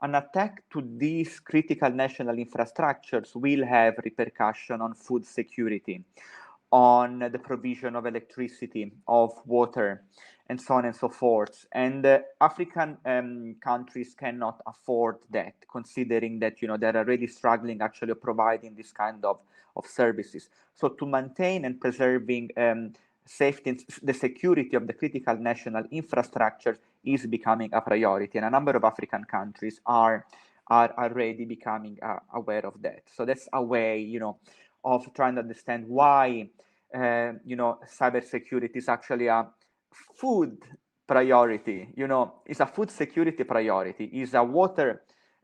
An attack to these critical national infrastructures will have repercussion on food security, on the provision of electricity, of water, and so on and so forth. And African countries cannot afford that, considering that they're already struggling actually providing this kind of services. So to maintain and preserving safety and the security of the critical national infrastructure is becoming a priority, and a number of African countries are already becoming aware of that. So that's a way, of trying to understand why, cybersecurity is actually a food priority. It's a food security priority, is a water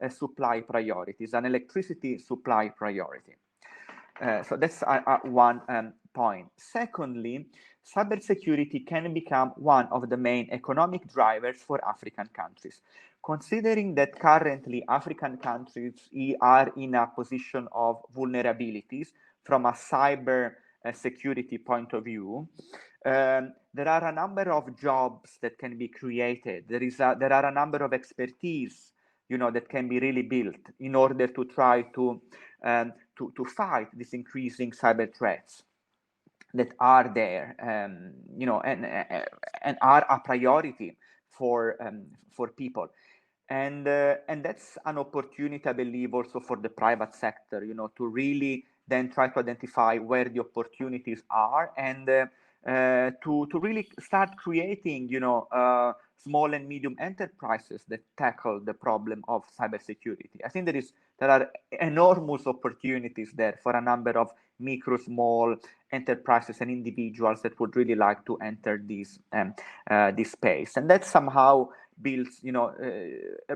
supply priority, is an electricity supply priority. So that's one point. Secondly, cybersecurity can become one of the main economic drivers for African countries. Considering that currently African countries are in a position of vulnerabilities from a cyber security point of view, there are a number of jobs that can be created. There are a number of expertise, that can be really built in order to try to fight these increasing cyber threats that are there, and are a priority for people. And that's an opportunity, I believe, also for the private sector, to really then try to identify where the opportunities are, and to really start creating, small and medium enterprises that tackle the problem of cybersecurity. I think there are enormous opportunities there for a number of micro, small enterprises and individuals that would really like to enter this space, and that somehow builds,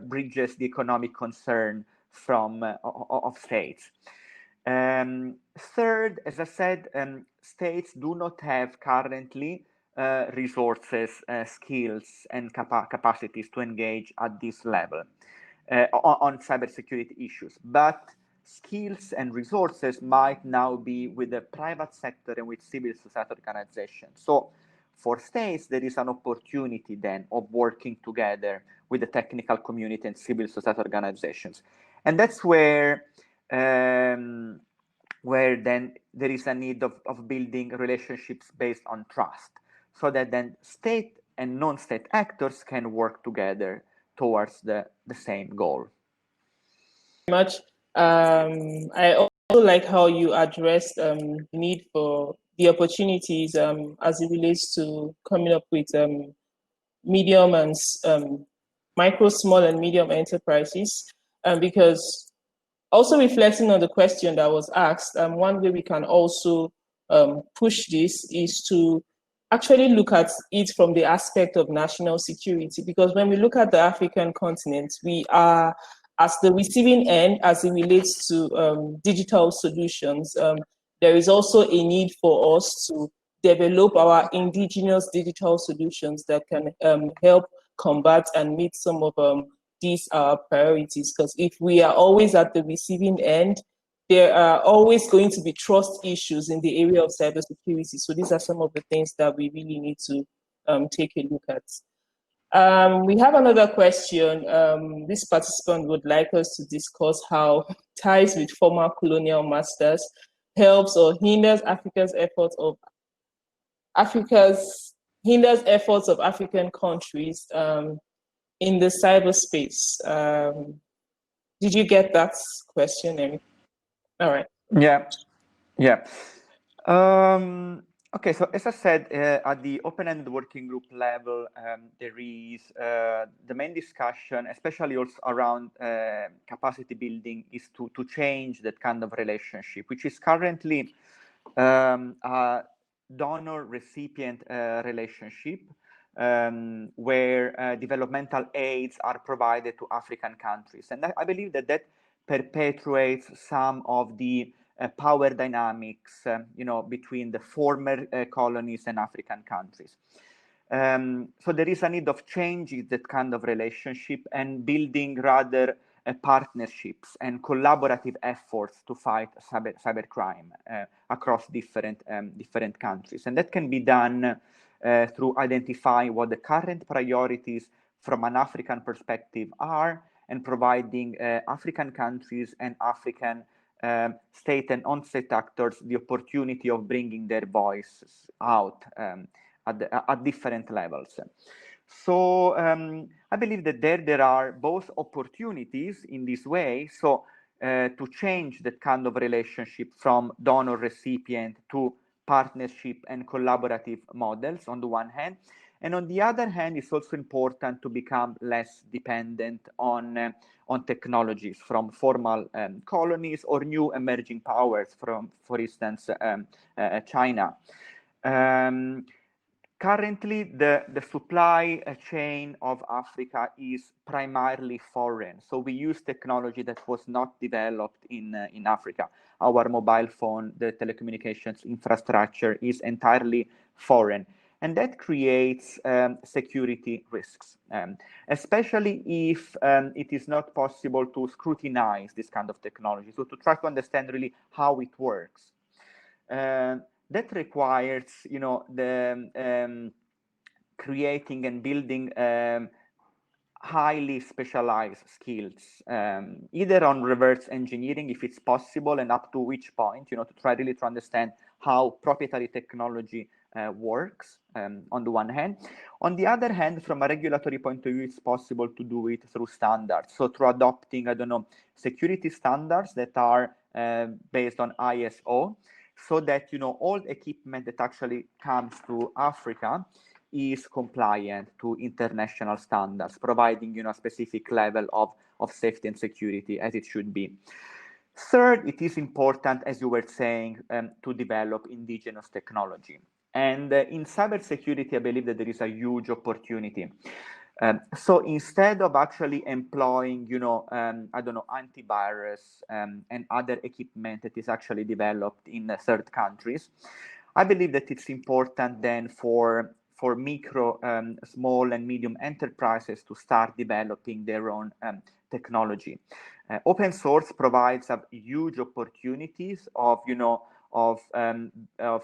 bridges the economic concern from of states. Third, as I said, states do not have currently resources, skills, and capacities to engage at this level on cybersecurity issues. But skills and resources might now be with the private sector and with civil society organizations. So, for states, there is an opportunity then of working together with the technical community and civil society organizations. And that's where then there is a need of building relationships based on trust, so that then state and non-state actors can work together towards the same goal. Much. I also like how you addressed the need for the opportunities as it relates to coming up with medium and micro, small, and medium enterprises, because also reflecting on the question that was asked, one way we can also push this is to actually look at it from the aspect of national security, because when we look at the African continent, we are as the receiving end as it relates to digital solutions. There is also a need for us to develop our indigenous digital solutions that can help combat and meet some of these are priorities, because if we are always at the receiving end, there are always going to be trust issues in the area of cybersecurity. So these are some of the things that we really need to take a look at. We have another question. This participant would like us to discuss how ties with former colonial masters helps or hinders Africa's efforts of African countries in the cyberspace. Did you get that question, Amy? All right. Yeah. Okay, so as I said, at the open-ended working group level, there is the main discussion, especially also around capacity building, is to change that kind of relationship, which is currently a donor-recipient relationship, where developmental aids are provided to African countries. And I believe that perpetuates some of the power dynamics, between the former colonies and African countries. So there is a need of changing that kind of relationship and building rather partnerships and collaborative efforts to fight cybercrime across different countries. And that can be done through identifying what the current priorities from an African perspective are, and providing African countries and African state and on-state actors the opportunity of bringing their voices out at different levels. So I believe that there are both opportunities in this way, so to change that kind of relationship from donor-recipient to partnership and collaborative models on the one hand, and on the other hand, it's also important to become less dependent on technologies from formal colonies or new emerging powers from, for instance, China. Currently, the supply chain of Africa is primarily foreign. So we use technology that was not developed in Africa. Our mobile phone, the telecommunications infrastructure is entirely foreign. And that creates security risks, especially if it is not possible to scrutinize this kind of technology. So to try to understand really how it works. That requires, the creating and building highly specialized skills, either on reverse engineering, if it's possible, and up to which point, to try really to understand how proprietary technology works on the one hand. On the other hand, from a regulatory point of view, it's possible to do it through standards. So through adopting, security standards that are based on ISO, so that, all equipment that actually comes to Africa is compliant to international standards, providing, a specific level of safety and security as it should be. Third, it is important, as you were saying, to develop indigenous technology. And in cybersecurity, I believe that there is a huge opportunity. So instead of actually employing, antivirus and other equipment that is actually developed in third countries, I believe that it's important then for micro, small and medium enterprises to start developing their own technology. Open source provides huge opportunities of of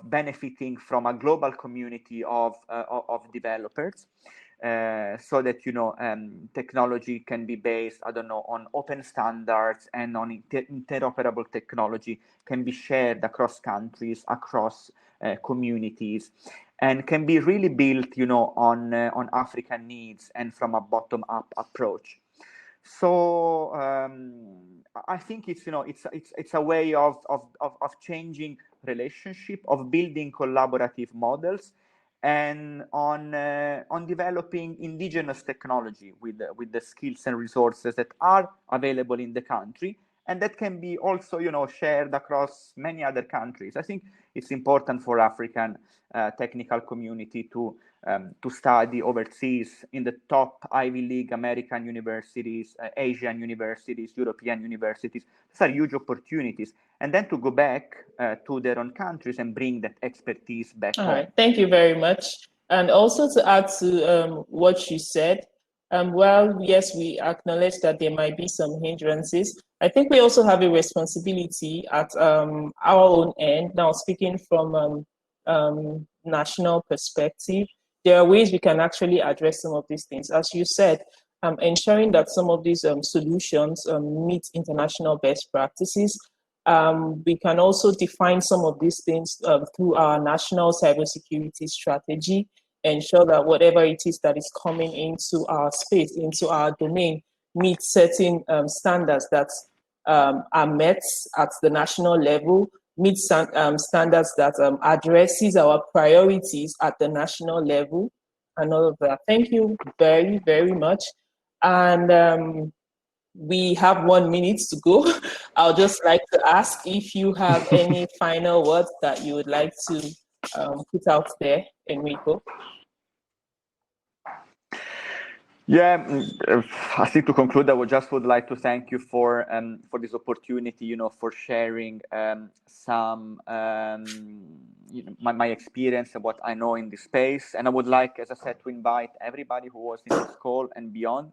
benefiting from a global community of developers, so that technology can be based, I don't know, on open standards, and on interoperable technology can be shared across countries, across communities, and can be really built, on African needs and from a bottom-up approach. So I think it's a way of changing relationship, of building collaborative models, and on developing indigenous technology with the skills and resources that are available in the country, and that can be also shared across many other countries. I think it's important for African technical community to study overseas in the top Ivy League American universities, Asian universities, European universities. These are huge opportunities. And then to go back to their own countries and bring that expertise back home. All right, thank you very much. And also to add to what you said, well, yes, we acknowledge that there might be some hindrances. I think we also have a responsibility at our own end. Now, speaking from national perspective, there are ways we can actually address some of these things. As you said, ensuring that some of these solutions meet international best practices. We can also define some of these things through our national cybersecurity strategy, ensure that whatever it is that is coming into our space, into our domain, meets certain standards that are met at the national level, meet standards that addresses our priorities at the national level, and all of that. Thank you very, very much. And we have 1 minute to go. I'll just like to ask if you have any final words that you would like to put out there, Enrico. Yeah, I think to conclude, I would like to thank you for this opportunity, for sharing some my experience and what I know in this space. And I would like, as I said, to invite everybody who was in this call and beyond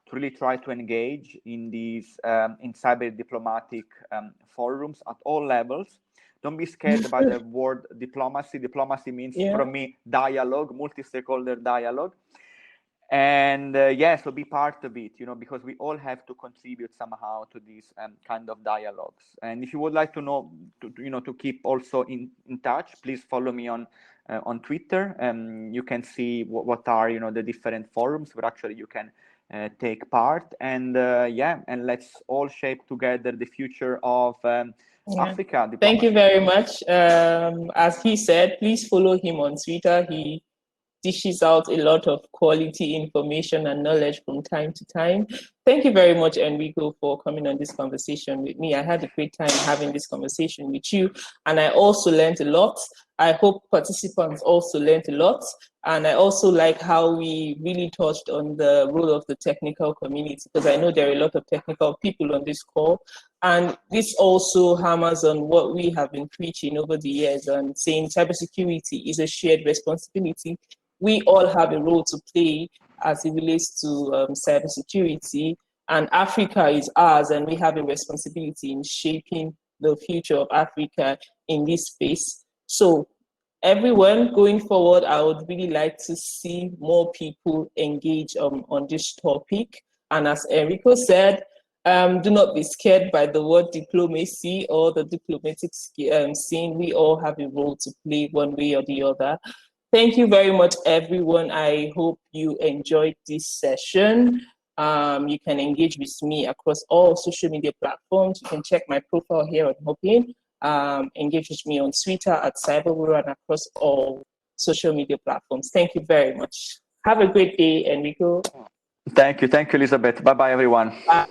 to really try to engage in these in cyber diplomatic forums at all levels. Don't be scared by the word diplomacy. Diplomacy means, from me, dialogue, multi-stakeholder dialogue. And so be part of it, because we all have to contribute somehow to these kind of dialogues. And if you would like to know, to keep also in touch, please follow me on Twitter. You can see what are the different forums where actually you can take part. And and let's all shape together the future of Africa diplomacy. Thank you very much. As he said, please follow him on Twitter. He dishes out a lot of quality information and knowledge from time to time. Thank you very much, Enrico, for coming on this conversation with me. I had a great time having this conversation with you, and I also learned a lot. I hope participants also learned a lot. And I also like how we really touched on the role of the technical community, because I know there are a lot of technical people on this call. And this also hammers on what we have been preaching over the years and saying cybersecurity is a shared responsibility. We all have a role to play as it relates to cybersecurity, and Africa is ours, and we have a responsibility in shaping the future of Africa in this space. So everyone, going forward, I would really like to see more people engage on this topic. And as Enrico said, do not be scared by the word diplomacy or the diplomatic scene. We all have a role to play one way or the other. Thank you very much, everyone. I hope you enjoyed this session. You can engage with me across all social media platforms. You can check my profile here on Hopin. Engage with me on Twitter at Cyberguru and across all social media platforms. Thank you very much. Have a great day, Enrico. Thank you. Thank you, Elizabeth. Bye-bye, everyone. Bye.